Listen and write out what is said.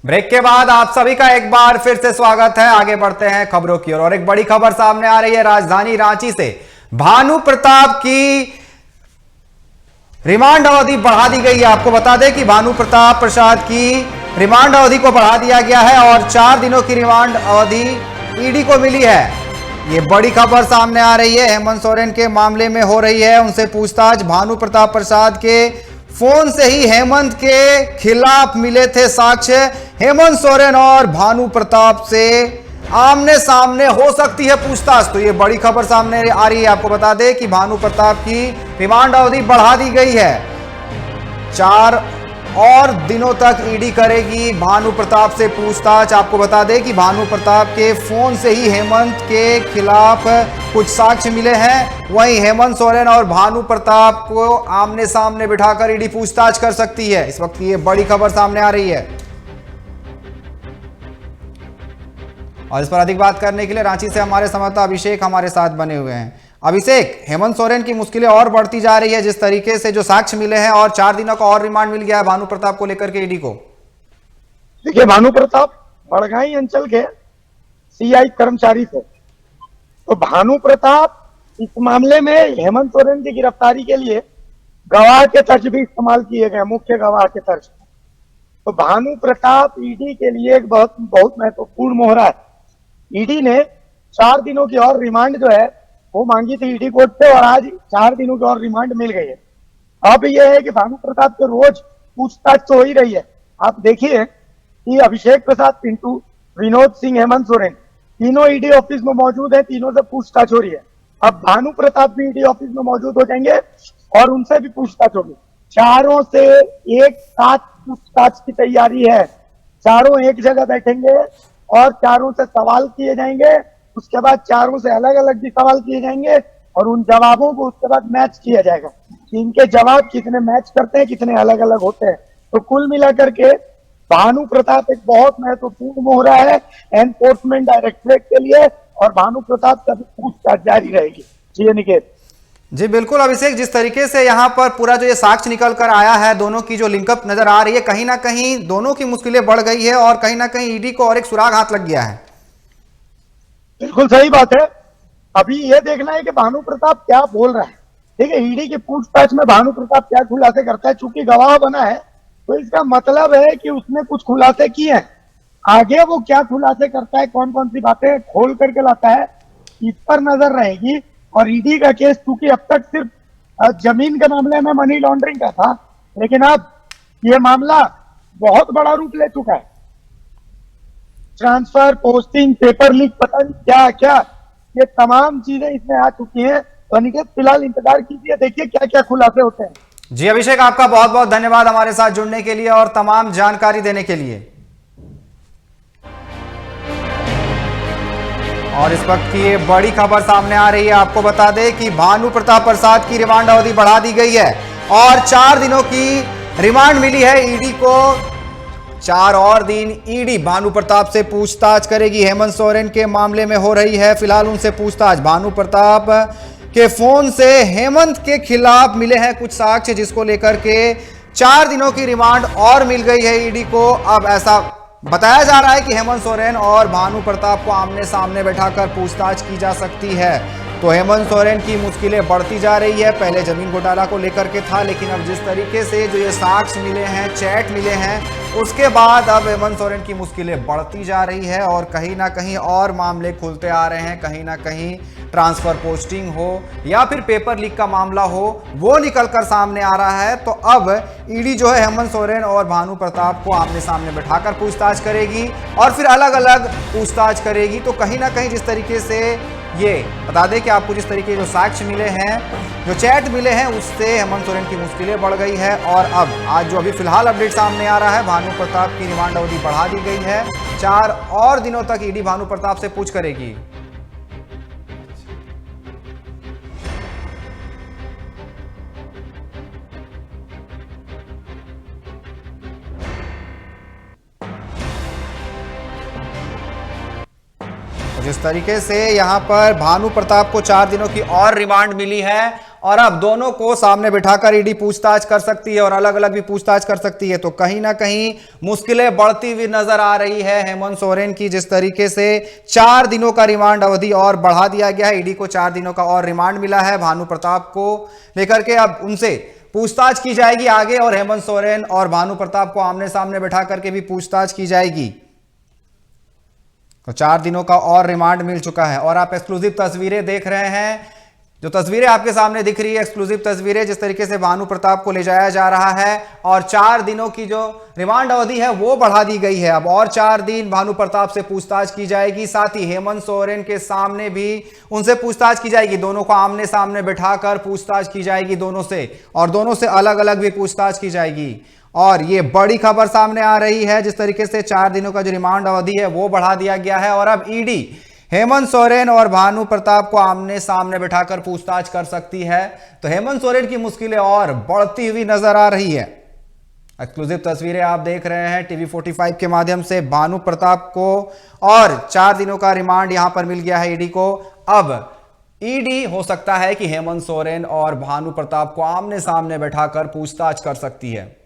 Break के बाद आप सभी का एक बार फिर से स्वागत है। आगे बढ़ते हैं खबरों की ओर और एक बड़ी खबर सामने आ रही है। राजधानी रांची से भानु प्रताप की रिमांड अवधि बढ़ा दी गई है। आपको बता दें कि भानु प्रताप प्रसाद की रिमांड अवधि को बढ़ा दिया गया है और 4 दिनों की रिमांड अवधि ईडी को मिली है। ये बड़ी खबर सामने आ रही है। हेमंत सोरेन के मामले में हो रही है उनसे पूछताछ। भानु प्रताप प्रसाद के फोन से ही हेमंत के खिलाफ मिले थे साक्ष्य। हेमंत सोरेन और भानु प्रताप से आमने सामने हो सकती है पूछताछ। तो ये बड़ी खबर सामने आ रही है। आपको बता दें कि भानु प्रताप की रिमांड अवधि बढ़ा दी गई है। 4 और दिनों तक ईडी करेगी भानु प्रताप से पूछताछ। आपको बता दें कि भानु प्रताप के फोन से ही हेमंत के खिलाफ कुछ साक्ष्य मिले हैं। वहीं हेमंत सोरेन और भानु प्रताप को आमने सामने बिठाकर ईडी पूछताछ कर सकती है। इस वक्त ये बड़ी खबर सामने आ रही है और इस पर अधिक बात करने के लिए रांची से हमारे संवाददाता अभिषेक हमारे साथ बने हुए हैं। अभिषेक, हेमंत सोरेन की मुश्किलें और बढ़ती जा रही है जिस तरीके से जो साक्ष्य मिले हैं और 4 दिनों का और रिमांड मिल गया है भानु प्रताप को लेकर के ईडी को। देखिए, भानु प्रताप बड़गाई अंचल के सीआई कर्मचारी थे। तो भानु प्रताप इस मामले में हेमंत सोरेन की गिरफ्तारी के लिए गवाह के तर्ज भी इस्तेमाल किए गए, मुख्य गवाह के तर्ज। तो भानु प्रताप ईडी के लिए एक बहुत महत्वपूर्ण मोहरा है। ईडी ने 4 दिनों की और रिमांड जो है वो मांगी थी ईडी कोर्ट से और आज 4 दिनों की और रिमांड मिल गई है। अब यह है कि भानु प्रताप के रोज पूछताछ तो हो ही रही है। आप देखिए कि अभिषेक प्रसाद पिंटू, विनोद सिंह, हेमंत सोरेन तीनों ईडी ऑफिस में मौजूद है। तीनों से पूछताछ हो रही है। अब भानु प्रताप भी ईडी ऑफिस में मौजूद हो जाएंगे और उनसे भी पूछताछ होगी। चारों से एक साथ पूछताछ की तैयारी है। चारों एक जगह बैठेंगे और चारों से सवाल किए जाएंगे। उसके बाद चारों से अलग अलग भी सवाल किए जाएंगे और उन जवाबों को उसके बाद मैच किया जाएगा कि इनके जवाब कितने मैच करते हैं, कितने अलग अलग होते हैं। तो कुल मिलाकर के भानु प्रताप एक बहुत महत्वपूर्ण मोहरा है एनफोर्समेंट डायरेक्टरेट के लिए और भानु प्रताप का भी पूछताछ जारी रहेगी। जी निकेत। जी बिल्कुल अभिषेक, जिस तरीके से यहाँ पर पूरा जो ये साक्ष्य निकल कर आया है, दोनों की जो लिंकअप नजर आ रही है, कहीं ना कहीं दोनों की मुश्किलें बढ़ गई है और कहीं ना कहीं ईडी को और एक सुराग हाथ लग गया है। बिल्कुल सही बात है। अभी ये देखना है कि भानु प्रताप क्या बोल रहा है। ठीक है, ईडी की पूछताछ में भानु प्रताप क्या खुलासे करता है। चूंकि गवाह बना है तो इसका मतलब है कि उसने कुछ खुलासे किए हैं। आगे वो क्या खुलासे करता है, कौन कौन सी बातें खोल करके लाता है, इस पर नजर रहेगी। और ईडी का केस चूंकि अब तक सिर्फ जमीन के मामले में मनी लॉन्ड्रिंग का था, लेकिन अब ये मामला बहुत बड़ा रूप ले चुका है। ट्रांसफर, पोस्टिंग, पेपर लीक, पता नहीं क्या क्या, ये तमाम चीजें इसमें आ चुकी हैं। तो निकेत, फिलहाल इंतजार कीजिए, देखिए क्या क्या खुलासे होते हैं। जी अभिषेक, आपका बहुत बहुत धन्यवाद हमारे साथ जुड़ने के लिए और तमाम जानकारी देने के लिए। और इस वक्त की ये बड़ी खबर सामने आ रही है। आपको बता दें कि भानु प्रताप प्रसाद की रिमांड अवधि बढ़ा दी गई है और 4 दिनों की रिमांड मिली है ईडी को। 4 और दिन ईडी भानु प्रताप से पूछताछ करेगी। हेमंत सोरेन के मामले में हो रही है फिलहाल उनसे पूछताछ। भानु प्रताप के फोन से हेमंत के खिलाफ मिले हैं कुछ साक्ष्य, जिसको लेकर के 4 दिनों की रिमांड और मिल गई है ईडी को। अब ऐसा बताया जा रहा है कि हेमंत सोरेन और भानु प्रताप को आमने सामने बैठाकर पूछताछ की जा सकती है। तो हेमंत सोरेन की मुश्किलें बढ़ती जा रही है। पहले जमीन घोटाला को लेकर के था, लेकिन अब जिस तरीके से जो ये साक्ष्य मिले हैं, चैट मिले हैं, उसके बाद अब हेमंत सोरेन की मुश्किलें बढ़ती जा रही है और कहीं ना कहीं और मामले खुलते आ रहे हैं। कहीं ना कहीं ट्रांसफर पोस्टिंग हो या फिर पेपर लीक का मामला हो, वो निकल कर सामने आ रहा है। तो अब ईडी जो है हेमंत सोरेन और भानु प्रताप को आमने सामने बैठाकर पूछताछ करेगी और फिर अलग अलग पूछताछ करेगी। तो कहीं ना कहीं जिस तरीके से ये बता दें कि आपको जिस तरीके के जो साक्ष्य मिले हैं, जो चैट मिले हैं, उससे हेमंत सोरेन की मुश्किलें बढ़ गई है। और अब आज जो अभी फिलहाल अपडेट सामने आ रहा है, भानु प्रताप की रिमांड अवधि बढ़ा दी गई है। 4 और दिनों तक ईडी भानु प्रताप से पूछ करेगी। जिस तरीके से यहां पर भानु प्रताप को 4 दिनों की और रिमांड मिली है और अब दोनों को सामने बिठाकर ईडी पूछताछ कर सकती है और अलग अलग भी पूछताछ कर सकती है। तो कहीं ना कहीं मुश्किलें बढ़ती हुई नजर आ रही है हेमंत सोरेन की, जिस तरीके से 4 दिनों का रिमांड अवधि और बढ़ा दिया गया है। ईडी को 4 दिनों का और रिमांड मिला है भानु प्रताप को लेकर के। अब उनसे पूछताछ की जाएगी आगे और हेमंत सोरेन और भानु प्रताप को आमने सामने बैठा करके भी पूछताछ की जाएगी। तो 4 दिनों का और रिमांड मिल चुका है। और आप एक्सक्लूसिव तस्वीरें देख रहे हैं, जो तस्वीरें आपके सामने दिख रही है एक्सक्लूसिव तस्वीरें, जिस तरीके से भानु प्रताप को ले जाया जा रहा है और 4 दिनों की जो रिमांड अवधि है वो बढ़ा दी गई है। अब और 4 दिन भानु प्रताप से पूछताछ की जाएगी, साथ ही हेमंत सोरेन के सामने भी उनसे पूछताछ की जाएगी। दोनों को आमने सामने बिठाकर पूछताछ की जाएगी दोनों से, और दोनों से अलग अलग भी पूछताछ की जाएगी। और ये बड़ी खबर सामने आ रही है, जिस तरीके से 4 दिनों का जो रिमांड अवधि है वो बढ़ा दिया गया है और अब ईडी हेमंत सोरेन और भानु प्रताप को आमने सामने बिठाकर पूछताछ कर सकती है। तो हेमंत सोरेन की मुश्किलें और बढ़ती हुई नजर आ रही है। एक्सक्लूसिव तस्वीरें आप देख रहे हैं टीवी 45 के माध्यम से। भानु प्रताप को और 4 दिनों का रिमांड यहां पर मिल गया है ईडी को। अब ईडी हो सकता है कि हेमंत सोरेन और भानु प्रताप को आमने सामने बैठाकर पूछताछ कर सकती है।